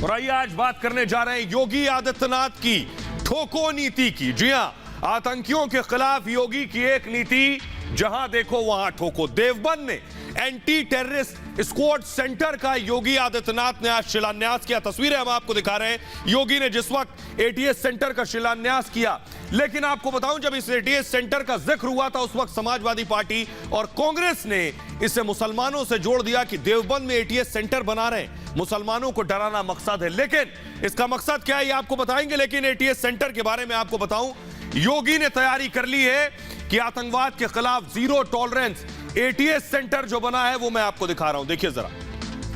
और आइए आज बात करने जा रहे हैं योगी आदित्यनाथ की ठोको नीति की। जी हां, आतंकियों के खिलाफ योगी की एक नीति, जहां देखो वहां ठोको। देवबंद में एंटी टेररिस्ट स्क्वाड सेंटर का योगी आदित्यनाथ ने आज शिलान्यास किया। तस्वीरें हम आपको दिखा रहे हैं योगी ने जिस वक्त एटीएस सेंटर का शिलान्यास किया। लेकिन आपको बताऊं, जब इस एटीएस सेंटर का जिक्र हुआ था उस वक्त समाजवादी पार्टी और कांग्रेस ने इसे मुसलमानों से जोड़ दिया कि देवबंद में एटीएस सेंटर बना रहे हैं, मुसलमानों को डराना मकसद है। लेकिन इसका मकसद क्या है ये आपको बताएंगे। लेकिन एटीएस सेंटर के बारे में आपको बताऊं, योगी ने तैयारी कर ली है कि आतंकवाद के खिलाफ जीरो टॉलरेंस एटीएस सेंटर जो बना है वो मैं आपको दिखा रहा हूं। देखिए जरा,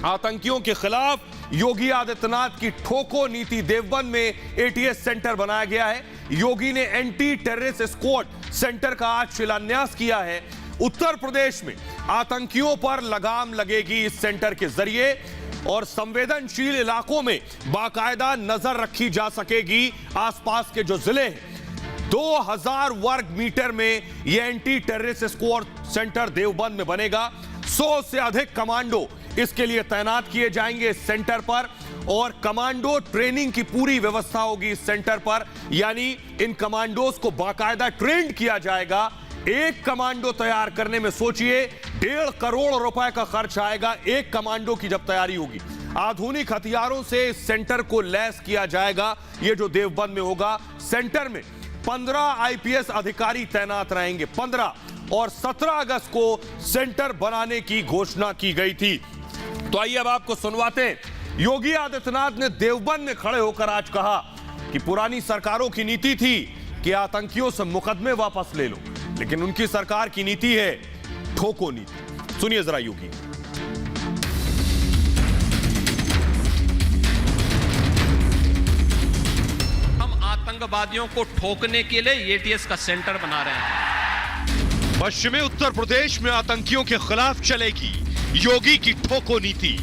आतंकियों के खिलाफ योगी आदित्यनाथ की ठोको नीति। देवबंद में एटीएस सेंटर बनाया गया है। योगी ने एंटी टेररिस्ट स्क्वाड सेंटर का आज शिलान्यास किया है। उत्तर प्रदेश में आतंकियों पर लगाम लगेगी इस सेंटर के जरिए और संवेदनशील इलाकों में बाकायदा नजर रखी जा सकेगी। आसपास के जो जिले हैं, 2000 वर्ग मीटर में यह anti terrorist squad centre Deoband में बनेगा। 100 से अधिक कमांडो इसके लिए तैनात किए जाएंगे इस सेंटर पर और कमांडो ट्रेनिंग की पूरी व्यवस्था होगी इस सेंटर पर। यानी इन कमांडोज को बाकायदा ट्रेंड किया जाएगा। एक कमांडो तैयार करने में सोचिए 1.5 करोड़ रुपए का खर्च आएगा एक कमांडो की जब तैयारी होगी। आधुनिक हथियारों से इस सेंटर को लैस किया जाएगा। यह जो देवबंद में होगा, सेंटर में 15 आईपीएस अधिकारी तैनात रहेंगे। 15 और 17 अगस्त को सेंटर बनाने की घोषणा की गई थी। तो आइए अब आपको सुनवाते हैं। योगी आदित्यनाथ ने देवबंद में खड़े होकर आज कहा कि पुरानी सरकारों की नीति थी कि आतंकियों से मुकदमे वापस ले लो, लेकिन उनकी सरकार की नीति है ठोको नीति। सुनिए जरा योगी। हम आतंकवादियों को ठोकने के लिए एटीएस का सेंटर बना रहे हैं। पश्चिमी उत्तर प्रदेश में आतंकियों के खिलाफ चलेगी योगी की ठोको नीति।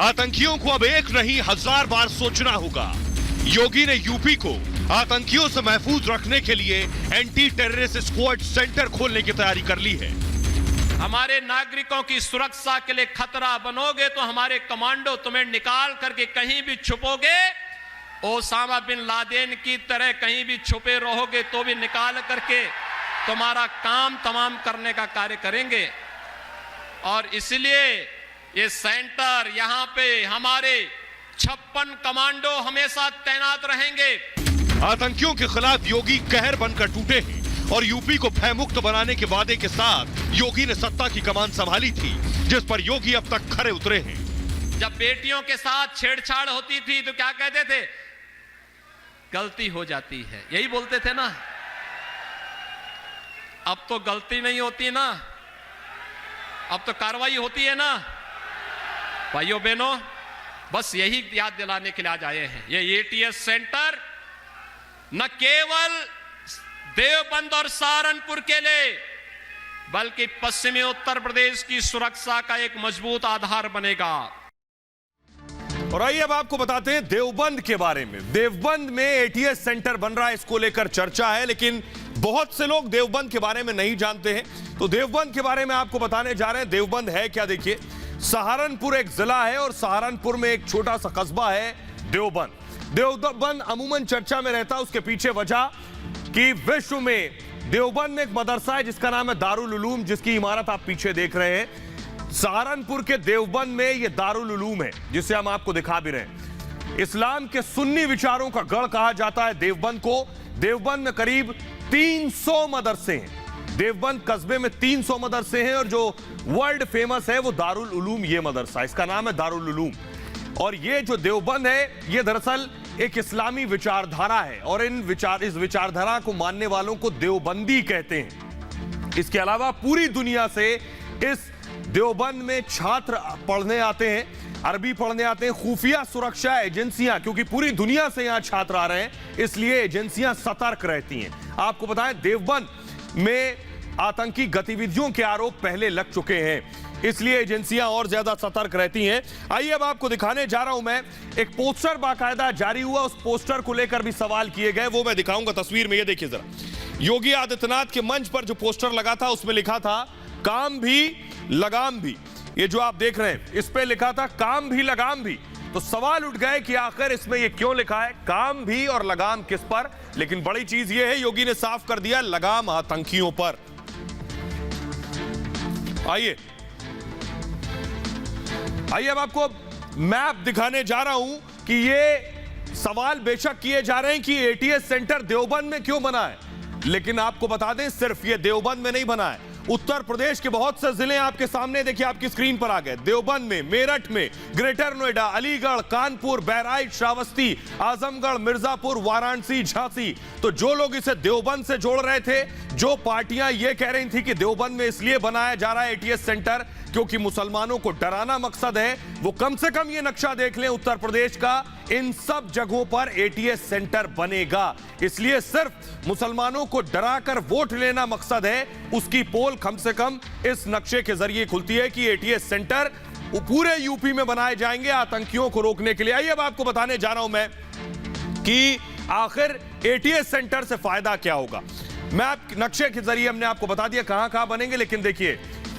आतंकियों को अब एक नहीं 1000 बार सोचना होगा। योगी ने यूपी को आतंकियों से महफूज रखने के लिए एंटी टेररिस्ट स्क्वाड सेंटर खोलने की तैयारी कर ली है। हमारे नागरिकों की सुरक्षा के लिए खतरा बनोगे तो हमारे कमांडो तुम्हें निकाल करके कहीं भी छुपोगे, ओसामा बिन लादेन की तरह कहीं भी छुपे रहोगे तो भी निकाल करके तुम्हारा काम तमाम करने का कार्य करेंगे। और इसलिए ये सेंटर, यहां पे हमारे 56 कमांडो हमेशा तैनात रहेंगे। आतंकियों के खिलाफ योगी कहर बनकर टूटे हैं और यूपी को भयमुक्त बनाने के वादे के साथ योगी ने सत्ता की कमान संभाली थी, जिस पर योगी अब तक खरे उतरे हैं। जब बेटियों के साथ छेड़छाड़ होती थी तो क्या कहते थे? गलती हो जाती है, यही बोलते थे ना। अब तो गलती नहीं होती ना, अब तो कार्रवाई होती है ना। भाइयों बहनों, बस यही याद दिलाने के लिए आज आए हैं। ये एटीएस सेंटर न केवल देवबंद और सहारनपुर के लिए बल्कि पश्चिमी उत्तर प्रदेश की सुरक्षा का एक मजबूत आधार बनेगा। और आइए अब आपको बताते हैं देवबंद के बारे में। देवबंद में एटीएस सेंटर बन रहा है, इसको लेकर चर्चा है, लेकिन बहुत से लोग देवबंद के बारे में नहीं जानते हैं। तो देवबंद के बारे में आपको बताने जा रहे हैं। देवबंद है क्या, देखिए। सहारनपुर एक जिला है और सहारनपुर में एक छोटा सा कस्बा है देवबंद। देवबंद अमूमन चर्चा में रहता है, उसके पीछे वजह कि विश्व में देवबंद में एक मदरसा है जिसका नाम है दारुल उलूम, जिसकी इमारत आप पीछे देख रहे हैं। सहारनपुर के देवबंद में यह दारुल उलूम है, जिसे हम आपको दिखा भी रहे हैं। इस्लाम के सुन्नी विचारों का गढ़ कहा जाता है देवबंद को। देवबंद में करीब 300 मदरसे हैं। देवबंद कस्बे में 300 मदरसे हैं और जो वर्ल्ड फेमस है वो दारुल उलूम, ये मदरसा, इसका नाम है दारुल उलूम। और ये जो देवबंद है ये दरअसल एक इस्लामी विचारधारा है और इस विचारधारा को मानने वालों को देवबंदी कहते हैं। इसके अलावा पूरी दुनिया से इस देवबंद में छात्र पढ़ने आते हैं, अरबी पढ़ने आते हैं। खुफिया सुरक्षा एजेंसियां, क्योंकि पूरी दुनिया से यहां छात्र आ रहे हैं, इसलिए एजेंसियां सतर्क रहती हैं। आपको बताएं, देवबंद में आतंकी गतिविधियों के आरोप पहले लग चुके हैं, इसलिए एजेंसियां और ज्यादा सतर्क रहती हैं। आइए अब आपको दिखाने जा रहा हूं मैं, एक पोस्टर बाकायदा जारी हुआ, उस पोस्टर को लेकर भी सवाल किए गए, वो मैं दिखाऊंगा तस्वीर में। ये देखिए जरा, योगी आदित्यनाथ के मंच पर जो पोस्टर लगा था उसमें लिखा था काम भी लगाम भी। ये जो आप देख रहे हैं इस पे लिखा था काम भी लगाम भी। तो सवाल उठ गए कि आखिर इसमें ये क्यों लिखा है, काम भी और लगाम किस पर। लेकिन बड़ी चीज ये है, योगी ने साफ कर दिया लगाम आतंकियों पर। आइए अब आपको मैप दिखाने जा रहा हूं कि ये सवाल बेशक किए जा रहे हैं कि एटीएस सेंटर देवबंद में क्यों बना है, लेकिन आपको बता दें सिर्फ ये देवबंद में नहीं बना है। उत्तर प्रदेश के बहुत से जिले आपके सामने देखिए, आपकी स्क्रीन पर आ गए। देवबंद में, मेरठ में, ग्रेटर नोएडा, अलीगढ़, कानपुर, बहराइच, श्रावस्ती, आजमगढ़, मिर्जापुर, वाराणसी, झांसी। तो जो लोग इसे देवबंद से जोड़ रहे थे, जो पार्टियां ये कह रही थी कि देवबंद में इसलिए बनाया जा रहा है एटीएस सेंटर क्योंकि मुसलमानों को डराना मकसद है, वो कम से कम ये नक्शा देख लें उत्तर प्रदेश का, इन सब जगहों पर एटीएस सेंटर बनेगा। इसलिए सिर्फ मुसलमानों को डराकर वोट लेना मकसद है, उसकी पोल कम से कम इस नक्शे के जरिए खुलती है कि एटीएस सेंटर पूरे यूपी में बनाए जाएंगे आतंकियों को रोकने के लिए। आइए अब आपको बताने जा रहा हूं मैं कि आखिर एटीएस सेंटर से फायदा क्या होगा। मैप नक्शे के जरिए हमने आपको बता दिया कहां बनेंगे, लेकिन देखिए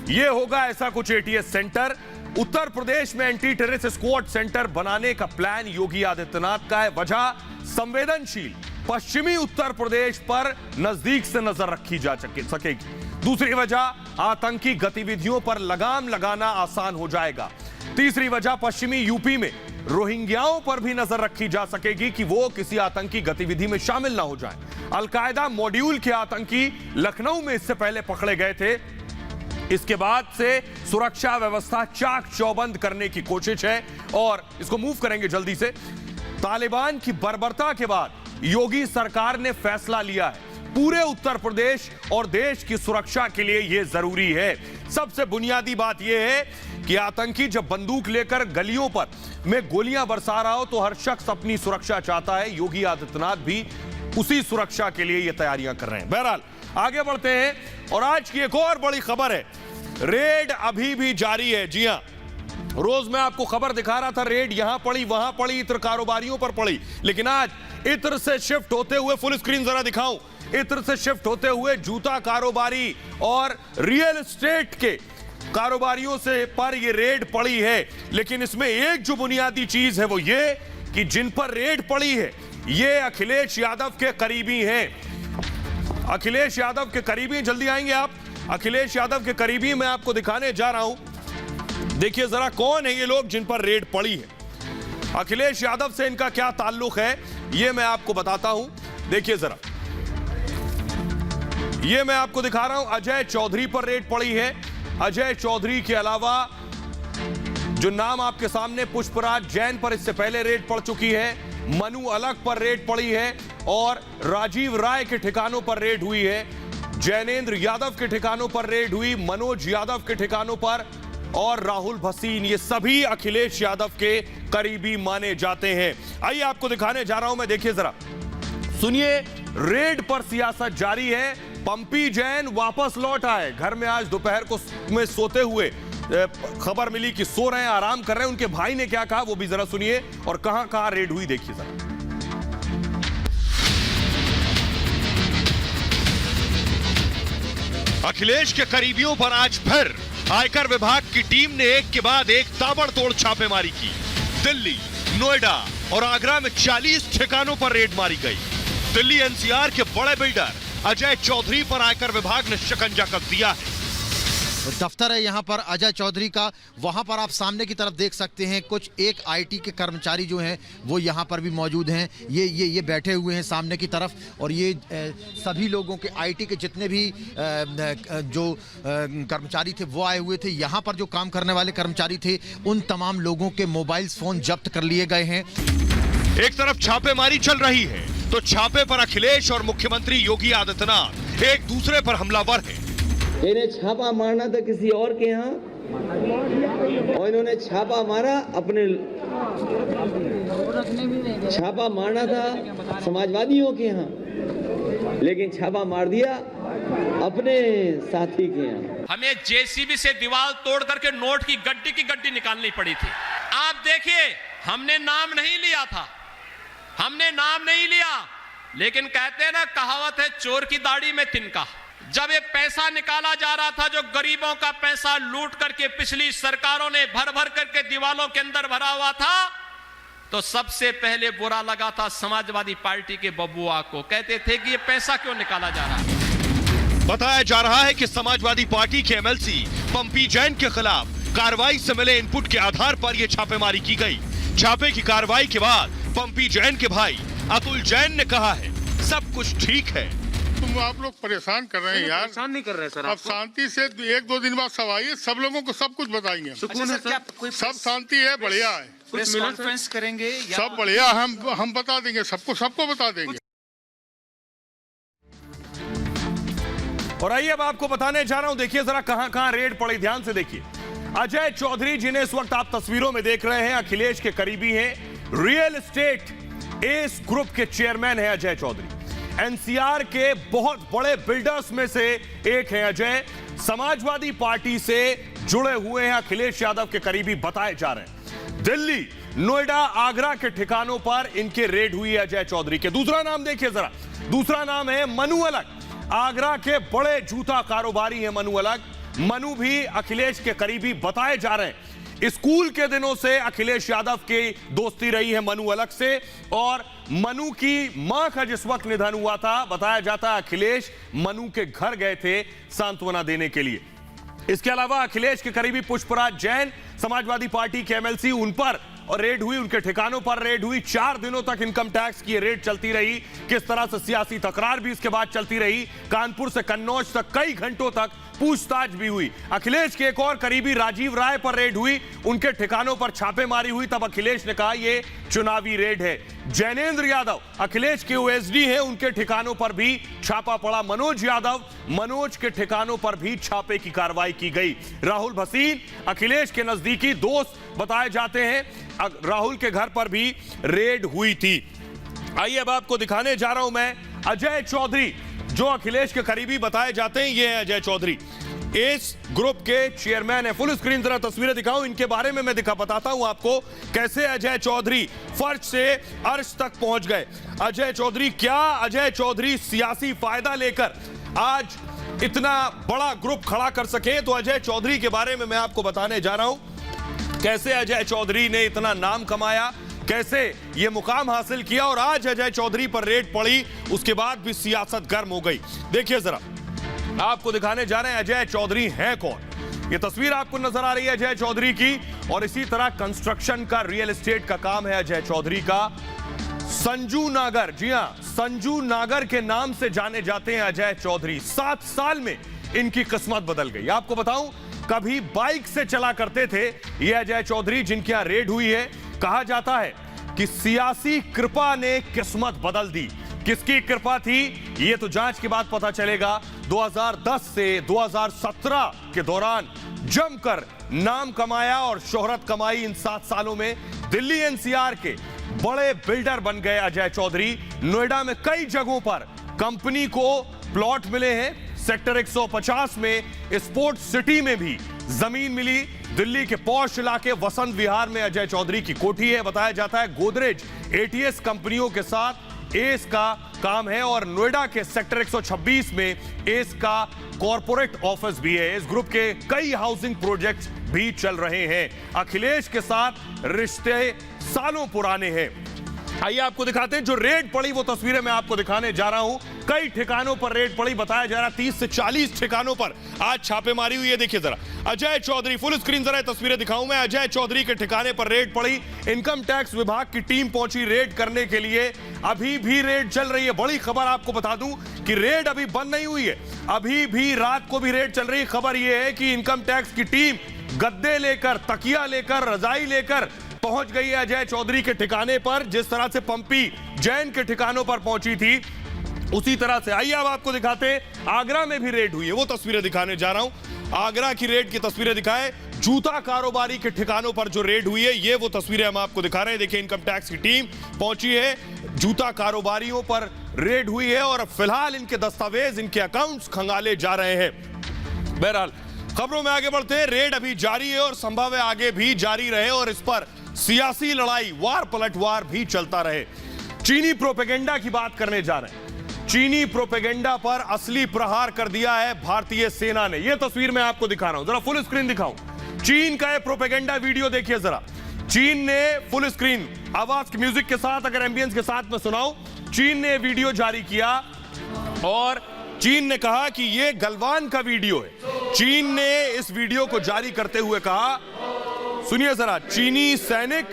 ये होगा ऐसा कुछ एटीएस सेंटर। उत्तर प्रदेश में एंटी टेररिस्ट स्क्वाड सेंटर बनाने का प्लान योगी आदित्यनाथ का है। वजह संवेदनशील पश्चिमी उत्तर प्रदेश पर नजदीक से नजर रखी जा सकेगी। दूसरी वजह आतंकी गतिविधियों पर लगाम लगाना आसान हो जाएगा। तीसरी वजह पश्चिमी यूपी में रोहिंग्याओं पर भी नजर रखी जा सकेगी कि वो किसी आतंकी गतिविधि में शामिल ना हो जाएं। अलकायदा मॉड्यूल के आतंकी लखनऊ में इससे पहले पकड़े गए थे। इसके बाद से सुरक्षा व्यवस्था चाक चौबंद करने की कोशिश है और इसको मूव करेंगे जल्दी से। तालिबान की बर्बरता के बाद योगी सरकार ने फैसला लिया है, पूरे उत्तर प्रदेश और देश की सुरक्षा के लिए यह जरूरी है। सबसे बुनियादी बात यह है कि आतंकी जब बंदूक लेकर गलियों पर में गोलियां बरसा रहा हो तो हर शख्स अपनी सुरक्षा चाहता है। योगी आदित्यनाथ भी उसी सुरक्षा के लिए ये तैयारियां कर रहे हैं। बहरहाल आगे बढ़ते हैं और आज की एक और बड़ी खबर है, रेड अभी भी जारी है। जी हां, रोज मैं आपको खबर दिखा रहा था, रेड यहां पड़ी वहां पड़ी, इत्र कारोबारियों पर पड़ी, लेकिन आज इत्र से शिफ्ट होते हुए, फुल स्क्रीन जरा दिखाऊं, इत्र से शिफ्ट होते हुए जूता कारोबारी और रियल एस्टेट के कारोबारियों से पर ये रेड पड़ी है। लेकिन इसमें एक जो बुनियादी चीज है वो ये कि जिन पर रेड पड़ी है ये अखिलेश यादव के करीबी हैं। अखिलेश यादव के करीबी, जल्दी आएंगे आप, अखिलेश यादव के करीबी मैं आपको दिखाने जा रहा हूं। देखिए जरा कौन है ये लोग जिन पर रेड पड़ी है, अखिलेश यादव से इनका क्या ताल्लुक है ये मैं आपको बताता हूं। देखिए जरा, ये मैं आपको दिखा रहा हूं, अजय चौधरी पर रेड पड़ी है। अजय चौधरी के अलावा जो नाम आपके सामने, पुष्पराज जैन पर इससे पहले रेड पड़ चुकी है, मनु अलग पर रेड पड़ी है और राजीव राय के ठिकानों पर रेड हुई है, जैनेंद्र यादव के ठिकानों पर रेड हुई, मनोज यादव के ठिकानों पर, और राहुल भसीन, ये सभी अखिलेश यादव के करीबी माने जाते हैं। आइए आपको दिखाने जा रहा हूं मैं, देखिए जरा, सुनिए, रेड पर सियासत जारी है। पंपी जैन वापस लौट आए घर में, आज दोपहर को में सोते हुए खबर मिली कि सो रहे हैं, आराम कर रहे हैं। उनके भाई ने क्या कहा वो भी जरा सुनिए और कहां कहां रेड हुई देखिए जरा। अखिलेश के करीबियों पर आज फिर आयकर विभाग की टीम ने एक के बाद एक ताबड़तोड़ छापेमारी की। दिल्ली, नोएडा और आगरा में 40 ठिकानों पर रेड मारी गई। दिल्ली एनसीआर के बड़े बिल्डर अजय चौधरी पर आयकर विभाग ने शिकंजा कस दिया है। दफ्तर है यहाँ पर अजय चौधरी का, वहाँ पर आप सामने की तरफ देख सकते हैं कुछ एक आईटी के कर्मचारी जो हैं वो यहाँ पर भी मौजूद हैं। ये बैठे हुए हैं सामने की तरफ और ये सभी लोगों के आईटी के जितने भी जो कर्मचारी थे वो आए हुए थे। यहाँ पर जो काम करने वाले कर्मचारी थे उन तमाम लोगों के मोबाइल फोन जब्त कर लिए गए हैं। एक तरफ छापेमारी चल रही है तो छापे पर अखिलेश और मुख्यमंत्री योगी आदित्यनाथ एक दूसरे पर हमलावर हैं। इन्हें छापा मारना था किसी और के यहाँ और इन्होंने छापा मारा अपने, छापा मारना था समाजवादियों के यहाँ लेकिन छापा मार दिया अपने साथी के यहाँ। हमें जेसीबी से दीवार तोड़ करके नोट की गड्डी निकालनी पड़ी थी। आप देखिए, हमने नाम नहीं लिया था, हमने नाम नहीं लिया, लेकिन कहते हैं ना, कहावत है चोर की दाढ़ी में तिनका। जब ये पैसा निकाला जा रहा था, जो गरीबों का पैसा लूट करके पिछली सरकारों ने भर भर करके दीवालों के अंदर भरा हुआ था, तो सबसे पहले बुरा लगा था समाजवादी पार्टी के बबुआ को। कहते थे कि ये पैसा क्यों निकाला जा रहा है। बताया जा रहा है कि समाजवादी पार्टी के एमएलसी पंपी जैन के खिलाफ कार्रवाई से मिले इनपुट के आधार पर यह छापेमारी की गई। छापे की कार्रवाई के बाद पंपी जैन के भाई अतुल जैन ने कहा है सब कुछ ठीक है। तुम आप लोग परेशान कर रहे हैं यार। परेशान नहीं कर रहे सर। अब शांति से 1-2 दिन बाद सब आइए, सब लोगों को सब कुछ बताएंगे। सुकून है सर। सब शांति है, बढ़िया है, प्रेस कॉन्फ्रेंस करेंगे सब बढ़िया। हम बता देंगे सबको बता देंगे। और आइए अब आपको बताने जा रहा हूं, देखिए जरा कहां कहां रेड पड़ी, ध्यान से देखिए। अजय चौधरी जिन्हें इस वक्त आप तस्वीरों में देख रहे हैं, अखिलेश के करीबी हैं, रियल एस्टेट एस ग्रुप के चेयरमैन हैं अजय चौधरी। एनसीआर के बहुत बड़े बिल्डर्स में से एक हैं अजय। समाजवादी पार्टी से जुड़े हुए हैं, अखिलेश यादव के करीबी बताए जा रहे हैं। दिल्ली, नोएडा, आगरा के ठिकानों पर इनके रेड हुई है अजय चौधरी के। दूसरा नाम देखिए जरा, दूसरा नाम है मनु अलग। आगरा के बड़े जूता कारोबारी हैं मनु अलग। मनु भी अखिलेश के करीबी बताए जा रहे हैं। स्कूल के दिनों से अखिलेश यादव की दोस्ती रही है मनु अलग से, और मनु की मां का जिस वक्त निधन हुआ था, बताया जाता है अखिलेश मनु के घर गए थे सांत्वना देने के लिए। इसके अलावा अखिलेश के करीबी पुष्पराज जैन, समाजवादी पार्टी के एमएलसी, उन पर और रेड हुई, उनके ठिकानों पर रेड हुई। 4 दिनों तक इनकम टैक्स की रेड चलती रही। किस तरह से सियासी तकरार भी इसके बाद चलती रही। कानपुर से कन्नौज तक कई घंटों तक पूछताछ भी हुई। अखिलेश के एक और करीबी राजीव राय पर रेड हुई, उनके ठिकानों पर छापेमारी हुई। तब अखिलेश ने कहा यह चुनावी रेड है। जैनेंद्र यादव अखिलेश के ओएसडी हैं, उनके ठिकानों पर भी छापा पड़ा। मनोज यादव, मनोज के ठिकानों पर भी छापे की कार्रवाई की गई। राहुल भसीन अखिलेश के नजदीकी दोस्त बताए जाते हैं, राहुल के घर पर भी रेड हुई थी। आइए अब आपको दिखाने जा रहा हूं मैं अजय चौधरी, जो अखिलेश के करीबी बताए जाते हैं। ये है अजय चौधरी, इस ग्रुप के चेयरमैन है। फुल स्क्रीन जरा तस्वीरें दिखाऊं, इनके बारे में मैं बताता हूं आपको कैसे अजय चौधरी फर्श से अर्श तक पहुंच गए। अजय चौधरी, क्या अजय चौधरी सियासी फायदा लेकर आज इतना बड़ा ग्रुप खड़ा कर सके? तो अजय चौधरी के बारे में मैं आपको बताने जा रहा हूं, कैसे अजय चौधरी ने इतना नाम कमाया, कैसे ये मुकाम हासिल किया, और आज अजय चौधरी पर रेड पड़ी, उसके बाद भी सियासत गर्म हो गई। देखिए जरा, आपको दिखाने जा रहे हैं अजय चौधरी हैं कौन। ये तस्वीर आपको नजर आ रही है अजय चौधरी की, और इसी तरह कंस्ट्रक्शन का, रियल एस्टेट का काम है अजय चौधरी का। संजू नागर, जी हां, संजू नागर के नाम से जाने जाते हैं अजय चौधरी। 7 साल में इनकी किस्मत बदल गई। आपको बताऊं, कभी बाइक से चला करते थे ये अजय चौधरी, जिनके यहां रेड हुई है। कहा जाता है कि सियासी कृपा ने किस्मत बदल दी। किसकी कृपा थी ये तो जांच के बाद पता चलेगा। 2010 से 2017 के दौरान जमकर नाम कमाया और शोहरत कमाई। इन 7 सालों में दिल्ली एनसीआर के बड़े बिल्डर बन गए अजय चौधरी। नोएडा में कई जगहों पर कंपनी को प्लॉट मिले हैं। सेक्टर 150 में स्पोर्ट्स सिटी में भी जमीन मिली। दिल्ली के पॉश इलाके वसंत विहार में अजय चौधरी की कोठी है। बताया जाता है गोदरेज, एटीएस कंपनियों के साथ एस का काम है, और नोएडा के सेक्टर 126 में एस का कॉर्पोरेट ऑफिस भी है। इस ग्रुप के कई हाउसिंग प्रोजेक्ट्स भी चल रहे हैं। अखिलेश के साथ रिश्ते सालों पुराने हैं। आइए आपको दिखाते हैं जो रेड पड़ी, वो तस्वीरें मैं आपको दिखाने जा रहा हूं। कई ठिकानों पर रेड पड़ी, बताया जा रहा 30 से 40 ठिकानों पर आज छापेमारी हुई है। देखिए जरा अजय चौधरी, फुल स्क्रीन जरा तस्वीरें दिखाऊं मैं। अजय चौधरी के ठिकाने पर रेड पड़ी। इनकम टैक्स विभाग की टीम पहुंची रेड करने के लिए। अभी भी रेड चल रही है। बड़ी खबर आपको बता दूं कि रेड अभी बंद नहीं हुई है, अभी भी रात को भी रेड चल रही है। खबर यह है कि इनकम टैक्स की टीम गद्दे लेकर, तकिया लेकर, रजाई लेकर पहुंच गई है अजय चौधरी के ठिकाने पर। जिस तरह से पंपी जैन के ठिकानों पर पहुंची थी, उसी तरह से। आइए अब आपको दिखाते हैं आगरा में भी रेड हुई है, वो तस्वीरें दिखाने जा रहा हूं। आगरा की रेड की तस्वीरें दिखाएं। जूता कारोबारी के ठिकानों पर जो रेड हुई है, ये वो तस्वीरें हम आपको दिखा रहे हैं। देखिए इनकम टैक्स की टीम पहुंची है, जूता कारोबारियों पर रेड हुई है, और फिलहाल इनके दस्तावेज, इनके अकाउंट्स खंगाले जा रहे हैं। बहरहाल खबरों में आगे बढ़ते हैं। रेड अभी जारी है और संभव है आगे भी जारी रहे, और इस पर सियासी लड़ाई, वार पलटवार भी चलता रहे। चीनी प्रोपेगेंडा की बात करने जा रहे हैं। चीनी प्रोपेगेंडा पर असली प्रहार कर दिया है भारतीय सेना ने। यह तस्वीर मैं आपको दिखा रहा हूं, जरा फुल स्क्रीन दिखाऊं। चीन का यह प्रोपेगेंडा वीडियो देखिए जरा। चीन ने फुल स्क्रीन आवाज के म्यूजिक के साथ, अगर एम्बियंस के साथ में सुनाऊं, चीन ने वीडियो जारी किया और चीन ने कहा कि यह गलवान का वीडियो है। चीन ने इस वीडियो को जारी करते हुए कहा, सुनिए जरा, चीनी सैनिक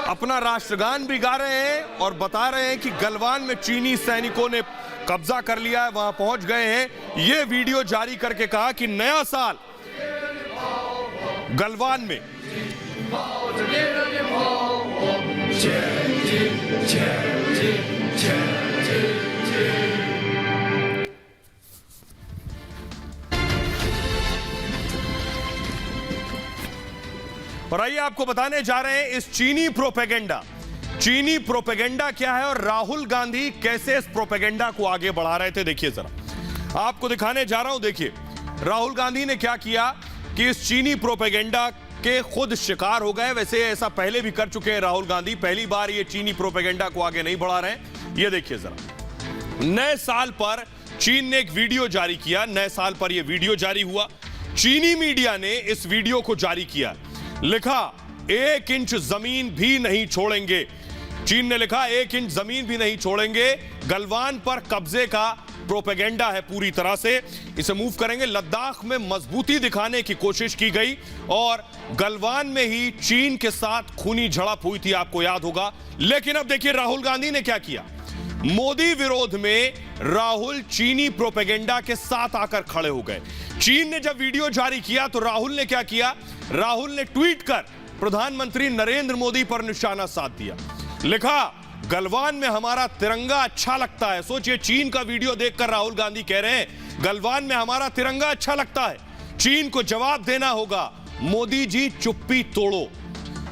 अपना राष्ट्रगान भी गा रहे हैं और बता रहे हैं कि गलवान में चीनी सैनिकों ने कब्जा कर लिया है, वहां पहुंच गए हैं। यह वीडियो जारी करके कहा कि नया साल गलवान में और आइए आपको बताने जा रहे हैं इस चीनी प्रोपेगेंडा क्या है और राहुल गांधी कैसे इस प्रोपेगेंडा को आगे बढ़ा रहे थे। देखिए जरा, आपको दिखाने जा रहा हूं। देखिए राहुल गांधी ने क्या किया कि इस चीनी प्रोपेगेंडा के खुद शिकार हो गए। वैसे ऐसा पहले भी कर चुके हैं राहुल गांधी, पहली बार ये चीनी प्रोपेगेंडा को आगे नहीं बढ़ा रहे हैं। ये देखिए जरा, नए साल पर चीन ने एक वीडियो जारी किया। नए साल पर यह वीडियो जारी हुआ। चीनी मीडिया ने इस वीडियो को जारी किया, लिखा 1 इंच जमीन भी नहीं छोड़ेंगे। चीन ने लिखा 1 इंच जमीन भी नहीं छोड़ेंगे। गलवान पर कब्जे का प्रोपेगेंडा है पूरी तरह से, इसे मूव करेंगे। लद्दाख में मजबूती दिखाने की कोशिश की गई और गलवान में ही चीन के साथ खूनी झड़प हुई थी, आपको याद होगा। लेकिन अब देखिए राहुल गांधी ने क्या किया। मोदी विरोध में राहुल चीनी प्रोपेगेंडा के साथ आकर खड़े हो गए। चीन ने जब वीडियो जारी किया तो राहुल ने क्या किया, राहुल ने ट्वीट कर प्रधानमंत्री नरेंद्र मोदी पर निशाना साध दिया। लिखा गलवान में हमारा तिरंगा अच्छा लगता है। सोचिए, चीन का वीडियो देखकर राहुल गांधी कह रहे हैं गलवान में हमारा तिरंगा अच्छा लगता है। चीन को जवाब देना होगा, मोदी जी चुप्पी तोड़ो।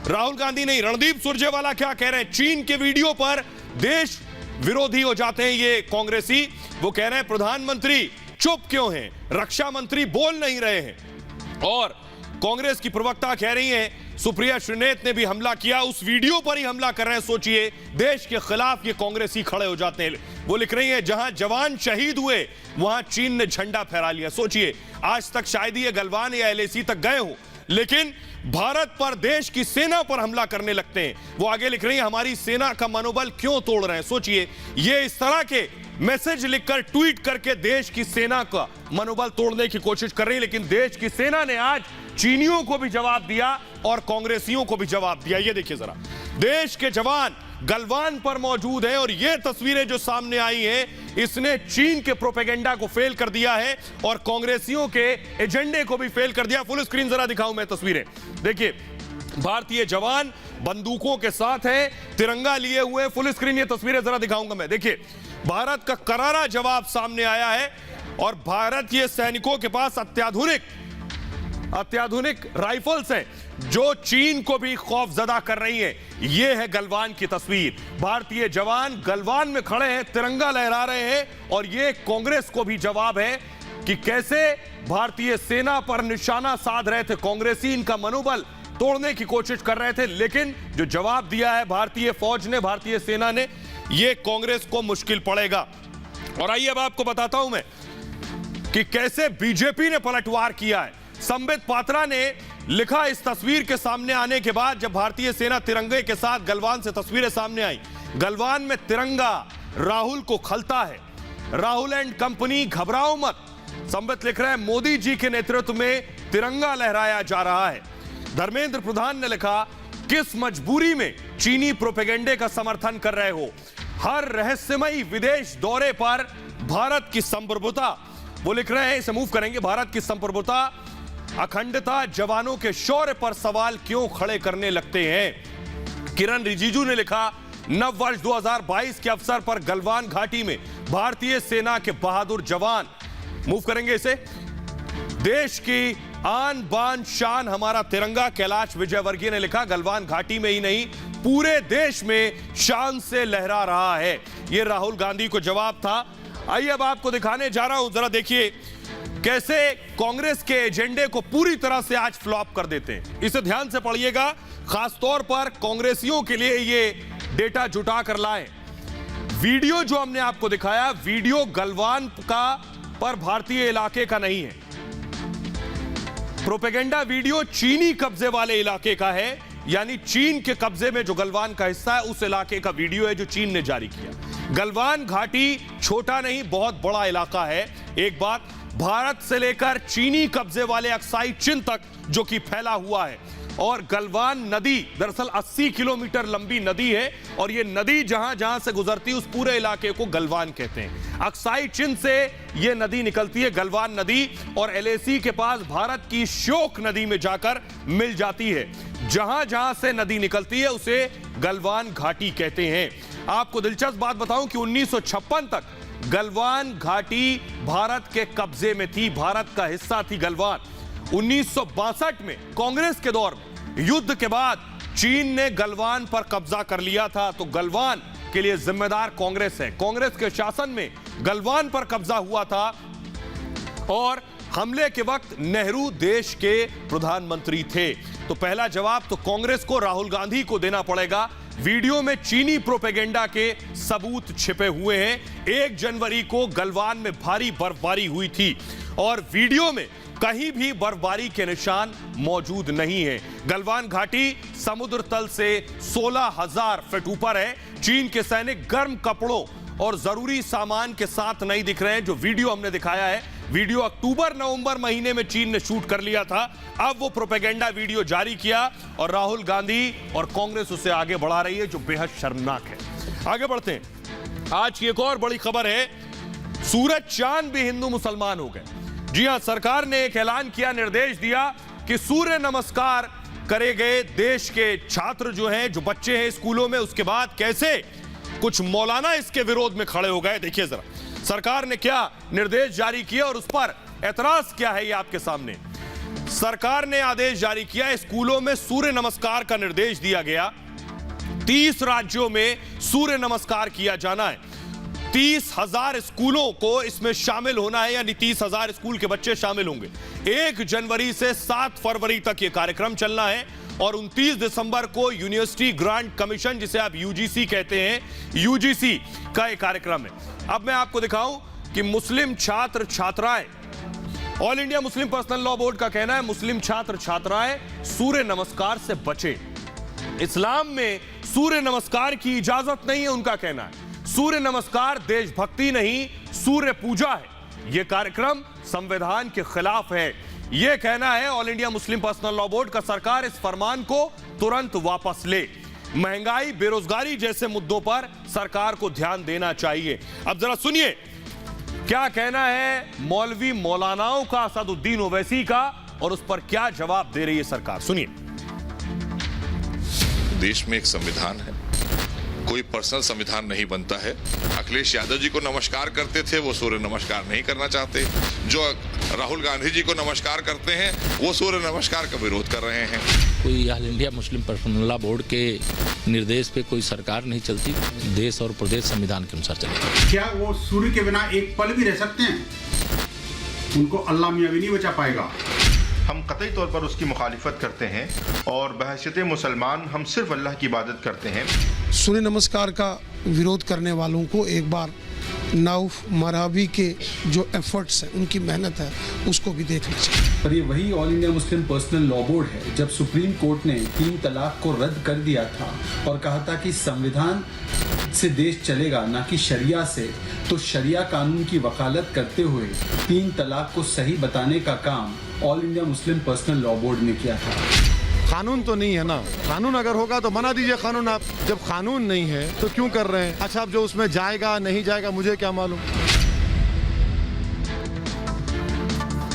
राहुल गांधी नहीं, रणदीप सुरजेवाला क्या कह रहे हैं, चीन के वीडियो पर देश विरोधी हो जाते हैं ये कांग्रेसी। वो कह रहे हैं प्रधानमंत्री चुप क्यों हैं, रक्षा मंत्री बोल नहीं रहे हैं। और कांग्रेस की प्रवक्ता कह रही हैं सुप्रिया श्रीनेत ने भी हमला किया, उस वीडियो पर ही हमला कर रहे हैं। सोचिए, देश के खिलाफ ये कांग्रेसी खड़े हो जाते हैं। वो लिख रही हैं जहां जवान शहीद हुए वहां चीन ने झंडा फहरा लिया। सोचिए, आज तक शायद ये गलवान या LAC तक गए हो, लेकिन भारत पर, देश की सेना पर हमला करने लगते हैं। वो आगे लिख रही है हमारी सेना का मनोबल क्यों तोड़ रहे हैं। सोचिए, ये इस तरह के मैसेज लिखकर, ट्वीट करके देश की सेना का मनोबल तोड़ने की कोशिश कर रही है। लेकिन देश की सेना ने आज चीनियों को भी जवाब दिया और कांग्रेसियों को भी जवाब दिया। ये देखिए जरा, देश के जवान गलवान पर मौजूद हैं और ये तस्वीरें जो सामने आई हैं, इसने चीन के प्रोपेगेंडा को फेल कर दिया है और कांग्रेसियों के एजेंडे को भी फेल कर दिया। फुल स्क्रीन जरा दिखाऊं मैं तस्वीरें। देखिए, भारतीय जवान बंदूकों के साथ हैं, तिरंगा लिए हुए। फुल स्क्रीन ये तस्वीरें जरा दिखाऊंगा मैं। देखिए, भारत का करारा जवाब सामने आया है और भारतीय सैनिकों के पास अत्याधुनिक राइफल्स हैं जो चीन को भी खौफजदा कर रही हैं। यह है गलवान की तस्वीर। भारतीय जवान गलवान में खड़े हैं, तिरंगा लहरा रहे हैं और यह कांग्रेस को भी जवाब है कि कैसे भारतीय सेना पर निशाना साध रहे थे कांग्रेसी, इनका मनोबल तोड़ने की कोशिश कर रहे थे। लेकिन जो जवाब दिया है भारतीय फौज ने, भारतीय सेना ने, यह कांग्रेस को मुश्किल पड़ेगा। और आइए अब आपको बताता हूं मैं कि कैसे बीजेपी ने पलटवार किया है। संबित पात्रा ने लिखा इस तस्वीर के सामने आने के बाद, जब भारतीय सेना तिरंगे के साथ गलवान से तस्वीरें सामने आई, गलवान में तिरंगा राहुल को खलता है। राहुल एंड कंपनी घबराओ मत, संबित लिख रहे हैं, मोदी जी के नेतृत्व में तिरंगा लहराया जा रहा है। धर्मेंद्र प्रधान ने लिखा, किस मजबूरी में चीनी प्रोपेगेंडे का समर्थन कर रहे हो, हर रहस्यमयी विदेश दौरे पर भारत की संप्रभुता। वो लिख रहे हैं, इसे मूव करेंगे, भारत की संप्रभुता, अखंडता, जवानों के शौर्य पर सवाल क्यों खड़े करने लगते हैं। किरण रिजिजू ने लिखा, नव वर्ष 2022 के अवसर पर गलवान घाटी में भारतीय सेना के बहादुर जवान। मूव करेंगे इसे, देश की आन बान शान हमारा तिरंगा। कैलाश विजयवर्गीय ने लिखा, गलवान घाटी में ही नहीं पूरे देश में शान से लहरा रहा है। यह राहुल गांधी को जवाब था। आइए अब आपको दिखाने जा रहा हूं, जरा देखिए कैसे कांग्रेस के एजेंडे को पूरी तरह से आज फ्लॉप कर देते हैं। इसे ध्यान से पढ़िएगा, खासतौर पर कांग्रेसियों के लिए ये डेटा जुटा कर लाए। वीडियो जो हमने आपको दिखाया, वीडियो गलवान का पर भारतीय इलाके का नहीं है। प्रोपेगेंडा वीडियो चीनी कब्जे वाले इलाके का है। यानी चीन के कब्जे में जो गलवान का हिस्सा है उस इलाके का वीडियो है जो चीन ने जारी किया। गलवान घाटी छोटा नहीं बहुत बड़ा इलाका है। एक बात, भारत से लेकर चीनी कब्जे वाले अक्साई चिन तक जो कि फैला हुआ है। और गलवान नदी दरअसल 80 किलोमीटर लंबी नदी है और ये नदी जहां जहां से गुजरती है उस पूरे इलाके को गलवान कहते हैं। अक्साई चिन से ये नदी निकलती है गलवान नदी और एलएसी के पास भारत की श्योक नदी में जाकर मिल जाती है। जहां जहां से नदी निकलती है उसे गलवान घाटी कहते हैं। आपको दिलचस्प बात बताऊं कि 1956 तक गलवान घाटी भारत के कब्जे में थी, भारत का हिस्सा थी गलवान। 1962 में कांग्रेस के दौर में युद्ध के बाद चीन ने गलवान पर कब्जा कर लिया था, तो गलवान के लिए जिम्मेदार कांग्रेस है। कांग्रेस के शासन में गलवान पर कब्जा हुआ था और हमले के वक्त नेहरू देश के प्रधानमंत्री थे। तो पहला जवाब तो कांग्रेस को, राहुल गांधी को देना पड़ेगा। वीडियो में चीनी प्रोपेगेंडा के सबूत छिपे हुए हैं। 1 जनवरी को गलवान में भारी बर्फबारी हुई थी और वीडियो में कहीं भी बर्फबारी के निशान मौजूद नहीं है। गलवान घाटी समुद्र तल से 16,000 फीट ऊपर है। चीन के सैनिक गर्म कपड़ों और जरूरी सामान के साथ नहीं दिख रहे हैं। जो वीडियो हमने दिखाया है, वीडियो अक्टूबर-नवंबर महीने में चीन ने शूट कर लिया था। अब वो प्रोपेगेंडा वीडियो जारी किया और राहुल गांधी और कांग्रेस उसे आगे बढ़ा रही है, जो बेहद शर्मनाक है। आगे बढ़ते हैं। आज की एक और बड़ी खबर है, सूरज चांद भी हिंदू मुसलमान हो गए। जी हां, सरकार ने एक ऐलान किया, निर्देश दिया कि सूर्य नमस्कार करे गए देश के छात्र जो हैं, जो बच्चे हैं स्कूलों में, उसके बाद कैसे कुछ मौलाना इसके विरोध में खड़े हो गए। देखिए जरा सरकार ने क्या निर्देश जारी किया और उस पर एतराज क्या है, ये आपके सामने। सरकार ने आदेश जारी किया, स्कूलों में सूर्य नमस्कार का निर्देश दिया गया। 30 राज्यों में सूर्य नमस्कार किया जाना है। 30,000 स्कूलों को इसमें शामिल होना है, यानी 30,000 स्कूल के बच्चे शामिल होंगे। 1 जनवरी से 7 फरवरी तक यह कार्यक्रम चलना है और 29 दिसंबर को यूनिवर्सिटी ग्रांट कमीशन, जिसे आप यूजीसी कहते हैं, यूजीसी का एक कार्यक्रम है। अब मैं आपको दिखाऊं कि मुस्लिम छात्र छात्राएं, all India Muslim personal law board का कहना है मुस्लिम छात्र छात्राएं सूर्य नमस्कार से बचे। इस्लाम में सूर्य नमस्कार की इजाजत नहीं है, उनका कहना है। सूर्य नमस्कार देशभक्ति नहीं, सूर्य पूजा है। यह कार्यक्रम संविधान के खिलाफ है, यह कहना है all India Muslim personal law board का। सरकार इस फरमान को तुरंत वापस ले। महंगाई, बेरोजगारी जैसे मुद्दों पर सरकार को ध्यान देना चाहिए। अब जरा सुनिए क्या कहना है मौलवी मौलानाओं का, असदुद्दीन ओवैसी का, और उस पर क्या जवाब दे रही है सरकार। सुनिए। देश में एक संविधान है, कोई पर्सनल संविधान नहीं बनता है। अखिलेश यादव जी को नमस्कार करते थे, वो सूर्य नमस्कार नहीं करना चाहते। जो राहुल गांधी जी को नमस्कार करते हैं वो सूर्य नमस्कार का विरोध कर रहे हैं। कोई all India Muslim personal law board के निर्देश पे कोई सरकार नहीं चलती, देश और प्रदेश संविधान के अनुसार चलेगी। क्या वो सूर्य के बिना एक पल भी रह सकते हैं? उनको अल्लाह मियां भी नहीं बचा पाएगा। हम कतई तौर पर उसकी मुखालिफत करते हैं और बहैसियत मुसलमान हम सिर्फ अल्लाह की इबादत करते हैं। सूर्य नमस्कार का विरोध करने वालों को एक बार नौफ मरहबी के जो एफर्ट्स हैं, उनकी मेहनत है, उसको भी देखना चाहिए। पर ये वही all India Muslim personal law board है जब सुप्रीम कोर्ट ने 3 तलाक को रद्द कर दिया था और कहा था कि संविधान से देश चलेगा ना कि शरिया से, तो शरिया कानून की वकालत करते हुए 3 तलाक को सही बताने का काम all India Muslim personal law board ने किया था। कानून तो नहीं है ना, कानून अगर होगा तो बना दीजिए कानून। आप जब कानून नहीं है तो क्यों कर रहे हैं? अच्छा, अब जो उसमें जाएगा नहीं जाएगा मुझे क्या मालूम।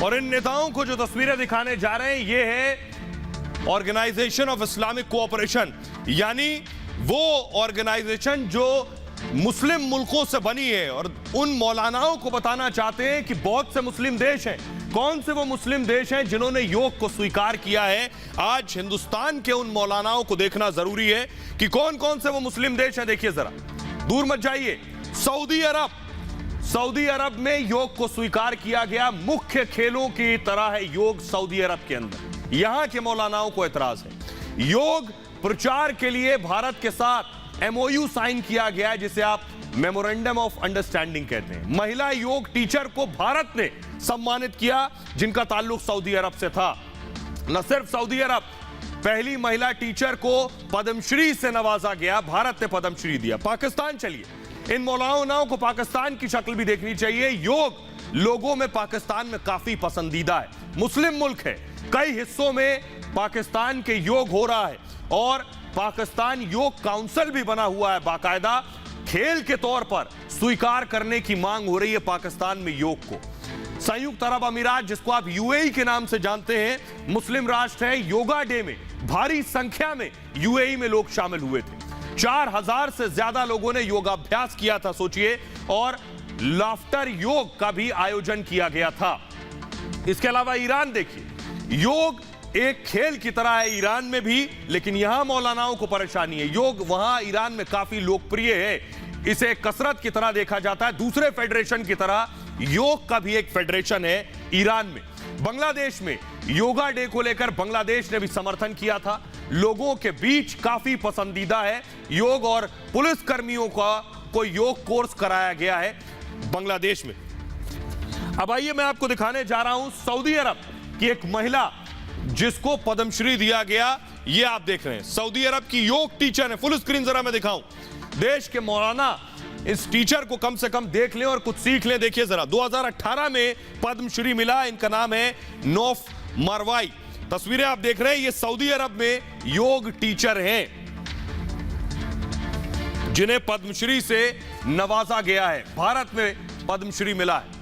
और इन नेताओं को जो तस्वीरें दिखाने जा रहे हैं ये है ऑर्गेनाइजेशन ऑफ इस्लामिक कोऑपरेशन, यानी वो ऑर्गेनाइजेशन जो मुस्लिम मुल्कों से बनी है और उन मौलानाओं को बताना चाहते हैं कि बहुत से मुस्लिम देश हैं। कौन से वो मुस्लिम देश हैं जिन्होंने योग को स्वीकार किया है? आज हिंदुस्तान के उन मौलानाओं को देखना जरूरी है कि कौन कौन से वो मुस्लिम देश हैं। देखिए जरा, दूर मत जाइए। सऊदी अरब में योग को स्वीकार किया गया, मुख्य खेलों की तरह है योग सऊदी अरब के अंदर। यहां के मौलानाओं को एतराज है। योग प्रचार के लिए भारत के साथ MOU साइन किया गया है, जिसे आप मेमोरेंडम ऑफ अंडरस्टैंडिंग कहते हैं। महिला योग टीचर को भारत ने सम्मानित किया जिनका ताल्लुक सऊदी अरब से था। न सिर्फ सऊदी अरब, पहली महिला टीचर को पद्मश्री से नवाजा गया, भारत ने पद्मश्री दिया। पाकिस्तान चलिए, इन मौलानाओं को पाकिस्तान की शक्ल भी देखनी चाहिए। योग लोगों में पाकिस्तान में काफी पसंदीदा है, मुस्लिम मुल्क है, कई हिस्सों में पाकिस्तान के योग हो रहा है और पाकिस्तान योग काउंसिल भी बना हुआ है, बाकायदा खेल के तौर पर स्वीकार करने की मांग हो रही है पाकिस्तान में योग को। संयुक्त अरब अमीरात, जिसको आप यूएई के नाम से जानते हैं, मुस्लिम राष्ट्र है। योगा डे में भारी संख्या में यूएई में लोग शामिल हुए थे। 4000 से ज्यादा लोगों ने योगाभ्यास किया था, सोचिए, और लाफ्टर योग का भी आयोजन किया गया था। इसके अलावा ईरान देखिए, योग एक खेल की तरह है ईरान में भी, लेकिन यहां मौलानाओं को परेशानी है। योग वहां ईरान में काफी लोकप्रिय है, इसे कसरत की तरह देखा जाता है। दूसरे फेडरेशन की तरह योग का भी एक फेडरेशन है ईरान में। बांग्लादेश में योगा डे को लेकर बांग्लादेश ने भी समर्थन किया था। लोगों के बीच काफी पसंदीदा है योग और पुलिस कर्मियों को योग कोर्स कराया गया है बांग्लादेश में। अब आइए मैं आपको दिखाने जा रहा हूं सऊदी अरब की एक महिला जिसको पद्मश्री दिया गया। ये आप देख रहे हैं, सऊदी अरब की योग टीचर है। फुल स्क्रीन जरा मैं दिखाऊं, देश के मौलाना इस टीचर को कम से कम देख लें और कुछ सीख लें। देखिए जरा, 2018 में पद्मश्री मिला, इनका नाम है नौफ मरवाई। तस्वीरें आप देख रहे हैं, ये सऊदी अरब में योग टीचर हैं जिन्हें पद्मश्री से नवाजा गया है, भारत में पद्मश्री मिला है।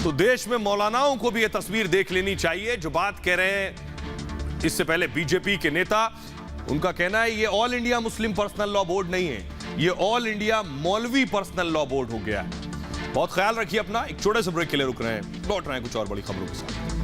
तो देश में मौलानाओं को भी यह तस्वीर देख लेनी चाहिए। जो बात कह रहे हैं इससे पहले बीजेपी के नेता, उनका कहना है ये all India Muslim personal law board नहीं है, ये ऑल इंडिया मौलवी पर्सनल लॉ बोर्ड हो गया है। बहुत ख्याल रखिए अपना। एक छोटे से ब्रेक के लिए रुक रहे हैं, लौट रहे हैं कुछ और बड़ी खबरों के साथ।